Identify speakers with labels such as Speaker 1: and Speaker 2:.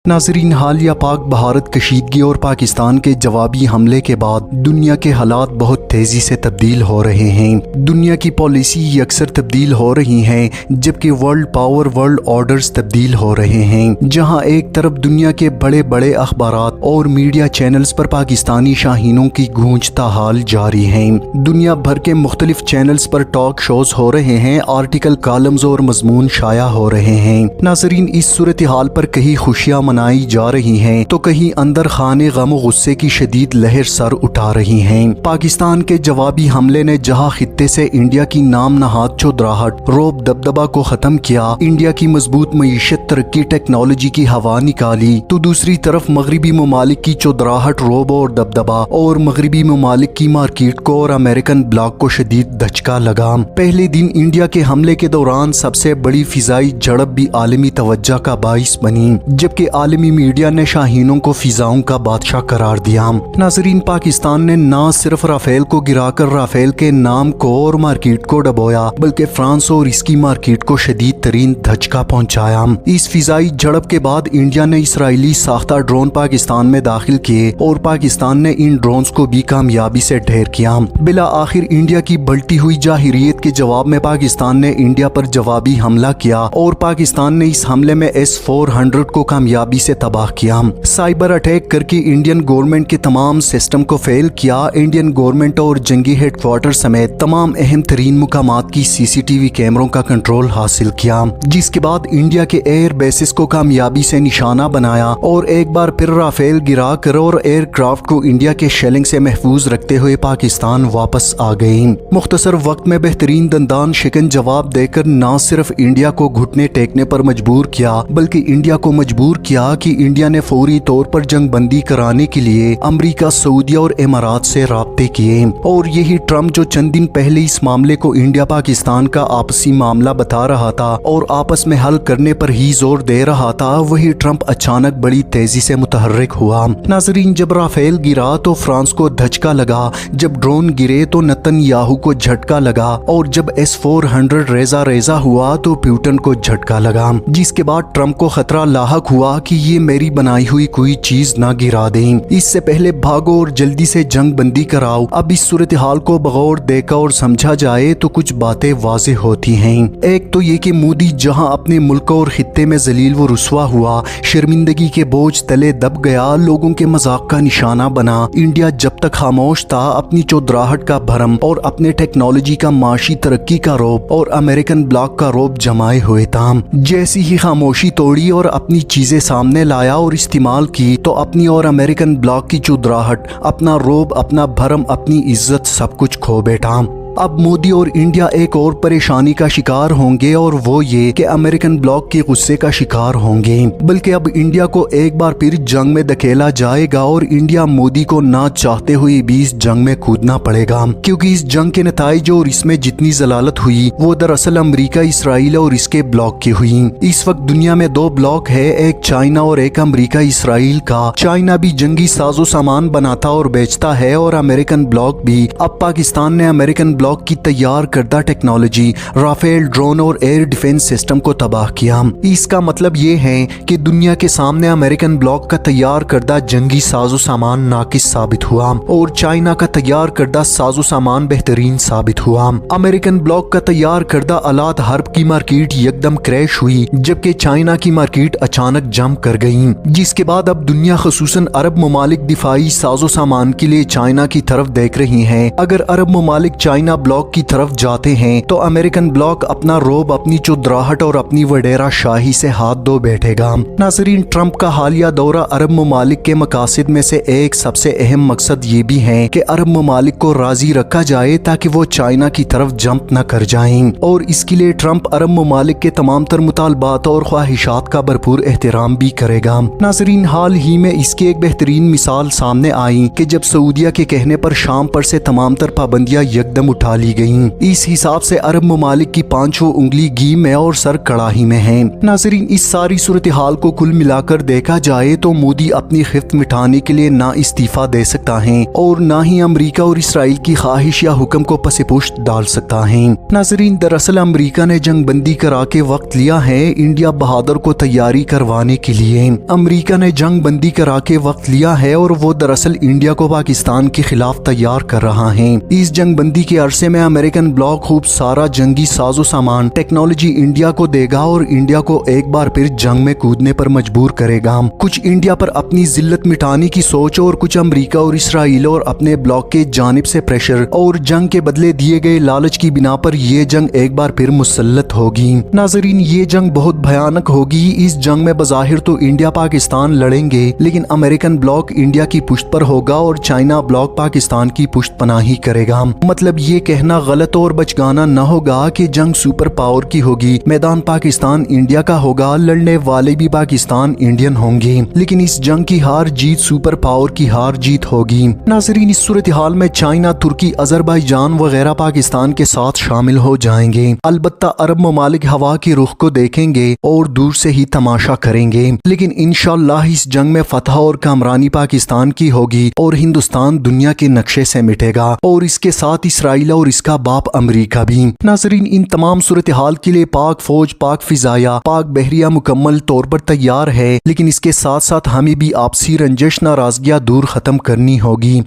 Speaker 1: नाज़रीन, हालिया पाक भारत कशीदगी और पाकिस्तान के जवाबी हमले के बाद दुनिया के हालात बहुत तेज़ी से तब्दील हो रहे हैं। दुनिया की पॉलिसी अक्सर तब्दील हो रही हैं, जबकि वर्ल्ड पावर, वर्ल्ड ऑर्डर्स तब्दील हो रहे हैं। जहां एक तरफ दुनिया के बड़े बड़े अखबारात और मीडिया चैनल्स पर पाकिस्तानी शाहीनों की गूंजता हाल जारी है। दुनिया भर के मुख्तलिफ चैनल्स पर टॉक शोज हो रहे हैं, आर्टिकल, कॉलम्स और मजमून शाया हो रहे हैं। नाज़रीन, इस सूरत हाल पर कहीं खुशियाँ मनाई जा रही हैं तो कहीं अंदर खाने गम गुस्से की शदीद लहर सर उठा रही हैं। पाकिस्तान के जवाबी हमले ने जहां खित्ते से इंडिया की नाम नहाद चौधराहट, रोब दबदबा को खत्म किया, इंडिया की मजबूत मईशत, तरक्की, टेक्नोलॉजी की हवा निकाली, तो दूसरी तरफ मगरबी ममालिक की चौधराहट, रोब और दबदबा और मगरबी ममालिक की मार्केट को और अमेरिकन ब्लॉक को शदीद धचका लगा। पहले दिन इंडिया के हमले के दौरान सबसे बड़ी फिजाई झड़प भी आलमी तवज्जो का बाइस बनी, जबकि आलमी मीडिया ने शाहीनों को फिजाओं का बादशाह करार दिया। नाजरीन, पाकिस्तान ने न सिर्फ राफेल को गिराकर राफेल के नाम को और मार्केट को डबोया, बल्कि फ्रांस और इसकी मार्केट को शदीद तरीन धचका पहुंचाया। इस फिजाई झड़प के बाद इंडिया ने इसराइली साख्ता ड्रोन पाकिस्तान में दाखिल किए और पाकिस्तान ने इन ड्रोन्स को भी कामयाबी से ढेर किया। बिला आखिर इंडिया की बढ़ती हुई जाहिरियत के जवाब में पाकिस्तान ने इंडिया पर जवाबी हमला किया और पाकिस्तान ने इस हमले में S-400 को कामयाबी से तबाह किया। साइबर अटैक करके इंडियन गवर्नमेंट के तमाम सिस्टम को फेल किया। इंडियन गवर्नमेंट और जंगी हेडक्वार्टर समेत तमाम अहम तरीन मुकामात की CCTV कैमरों का कंट्रोल हासिल किया, जिसके बाद इंडिया के एयर बेसिस को कामयाबी से निशाना बनाया और एक बार फिर राफेल गिरा कर और एयरक्राफ्ट को इंडिया के शेलिंग से महफूज रखते हुए पाकिस्तान वापस आ गई। मुख्तसर वक्त में बेहतरीन दंदान शिकन जवाब देकर न सिर्फ इंडिया को घुटने टेकने पर मजबूर किया, बल्कि इंडिया को मजबूर किया कि इंडिया ने फौरी तौर पर जंग बंदी कराने के लिए अमेरिका, सऊदी और इमारात से राब्ते किए। और यही ट्रम्प जो चंद दिन पहले इस मामले को इंडिया पाकिस्तान का आपसी मामला बता रहा था और आपस में हल करने पर ही जोर दे रहा था, वही ट्रम्प अचानक बड़ी तेजी से मुतहर्रिक हुआ। नाजरीन, जब राफेल गिरा तो फ्रांस को धचका लगा, जब ड्रोन गिरे तो नेतन्याहू को झटका लगा और जब S-400 रेजा रेजा हुआ तो प्यूटन को झटका लगा, जिसके बाद ट्रम्प को खतरा लाहक हुआ कि ये मेरी बनाई हुई कोई चीज ना गिरा दें। इससे पहले भागो और जल्दी से जंग बंदी कराओ। अब इस सूरत हाल को बगौर देखा और समझा जाए तो कुछ बातें वाज़ेह होती हैं। एक तो ये कि मोदी जहां अपने मुल्क और खित्ते में जलील व रुस्वा हुआ, शर्मिंदगी के बोझ तले दब गया, लोगों के मजाक का निशाना बना, इंडिया जब तक खामोश था अपनी चौधराहट का भरम और अपने टेक्नोलॉजी का माशी तरक्की का रोब और अमेरिकन ब्लॉक का रोब जमाए हुए था। जैसी ही खामोशी तोड़ी और अपनी चीजें सामने लाया और इस्तेमाल की तो अपनी और अमेरिकन ब्लॉक की चौधराहट, अपना रोब, अपना भरम, अपनी इज्जत सब कुछ खो बैठा। अब मोदी और इंडिया एक और परेशानी का शिकार होंगे और वो ये कि अमेरिकन ब्लॉक के गुस्से का शिकार होंगे। बल्कि अब इंडिया को एक बार फिर जंग में धकेला जाएगा और इंडिया मोदी को ना चाहते हुए भी इस जंग में कूदना पड़ेगा, क्योंकि इस जंग के नताइज और इसमें जितनी जलालत हुई वो दरअसल अमेरिका, इसराइल और इसके ब्लॉक की हुई। इस वक्त दुनिया में दो ब्लॉक है, एक चाइना और एक अमेरिका इसराइल का। चाइना भी जंगी साजो सामान बनाता और बेचता है और अमेरिकन ब्लॉक भी। अब पाकिस्तान ने अमेरिकन ब्लॉक की तैयार करदा टेक्नोलॉजी, राफेल ड्रोन और एयर डिफेंस सिस्टम को तबाह किया। इसका मतलब ये है कि दुनिया के सामने अमेरिकन ब्लॉक का तैयार करदा जंगी साजो सामान नाकिस साबित हुआ और चाइना का तैयार करदा साजो सामान बेहतरीन साबित हुआ। अमेरिकन ब्लॉक का तैयार करदा आलात हर्ब की मार्केट एकदम क्रैश हुई, जबकि चाइना की मार्केट अचानक जंप कर गई, जिसके बाद अब दुनिया खसूसन अरब ममालिक दिफाई साजो सामान के लिए चाइना की तरफ देख रही है। अगर अरब ममालिक चाइना ब्लॉक की तरफ जाते हैं तो अमेरिकन ब्लॉक अपना रोब, अपनी चौधराहट और अपनी वडेरा शाही से हाथ धो बैठेगा। नाजरीन, ट्रंप का हालिया दौरा अरब ममालिक के मकासद में से एक सबसे अहम मकसद ये भी है कि अरब ममालिक को राजी रखा जाए ताकि वो चाइना की तरफ जंप न कर जाएं, और इसके लिए ट्रंप अरब ममालिक के तमाम तर मुतालबात और ख्वाहिशात का भरपूर एहतराम भी करेगा। नाजरीन, हाल ही में इसकी एक बेहतरीन मिसाल सामने आई कि जब सऊदिया के कहने पर शाम पर से तमाम तर पाबंदियां यकदम उठा ली गईं। इस हिसाब से अरब ममालिक की पांचों उंगली घी में और सर कड़ाही में है। नाजरीन, इस सारी सूरत हाल को कुल मिलाकर देखा जाए तो मोदी अपनी खिफ्त मिटाने के लिए ना इस्तीफा दे सकता है और ना ही अमरीका और इसराइल की ख्वाहिश या हुक्म को पसेपुश्त डाल सकता है। नाजरीन, दरअसल अमरीका ने जंग बंदी करा के वक्त लिया है इंडिया बहादुर को तैयारी करवाने के लिए। अमरीका ने जंग बंदी करा के वक्त लिया है और वो दरअसल इंडिया को पाकिस्तान के खिलाफ तैयार कर रहा है। इस जंग बंदी के अरसे में अमेरिकन ब्लॉक खूब सारा जंगी साजो सामान टेक्नोलॉजी इंडिया को देगा और इंडिया को एक बार फिर जंग में कूदने पर मजबूर करेगा। कुछ इंडिया पर अपनी जिल्लत मिटाने की सोच और कुछ अमरीका और इसराइल और अपने ब्लॉक के जानिब से प्रेशर और जंग के बदले दिए गए लालच की बिना पर यह जंग एक बार फिर मुसल्लत होगी। नाजरीन, ये जंग बहुत भयानक होगी। इस जंग में बज़ाहिर तो इंडिया पाकिस्तान लड़ेंगे, लेकिन अमेरिकन ब्लॉक इंडिया की पुश्त पर होगा और चाइना ब्लॉक पाकिस्तान की पुश्त पनाही करेगा। मतलब ये कहना गलत और बचगाना न होगा कि जंग सुपर पावर की होगी। मैदान पाकिस्तान इंडिया का होगा, लड़ने वाले भी पाकिस्तान इंडियन होंगे, लेकिन इस जंग की हार जीत सुपर पावर की हार जीत होगी। नाजरीन, इस सूरत हाल में चाइना, तुर्की, अजरबैजान वगैरह पाकिस्तान के साथ शामिल हो जाएंगे। अलबत्ता अरब ममालिक हवा की रुख को देखेंगे और दूर से ही तमाशा करेंगे, लेकिन इंशाअल्लाह इस जंग में फतह और कामरानी पाकिस्तान की होगी और हिंदुस्तान दुनिया के नक्शे से मिटेगा और इसके साथ इसराइल और इसका बाप अमरीका भी। नाजरीन, इन तमाम सूरत हाल के लिए पाक फौज, पाक फिजाया, पाक बहरिया मुकम्मल तौर पर तैयार है, लेकिन इसके साथ साथ हमें भी आपसी रंजिश नाराजगियां दूर खत्म करनी होगी।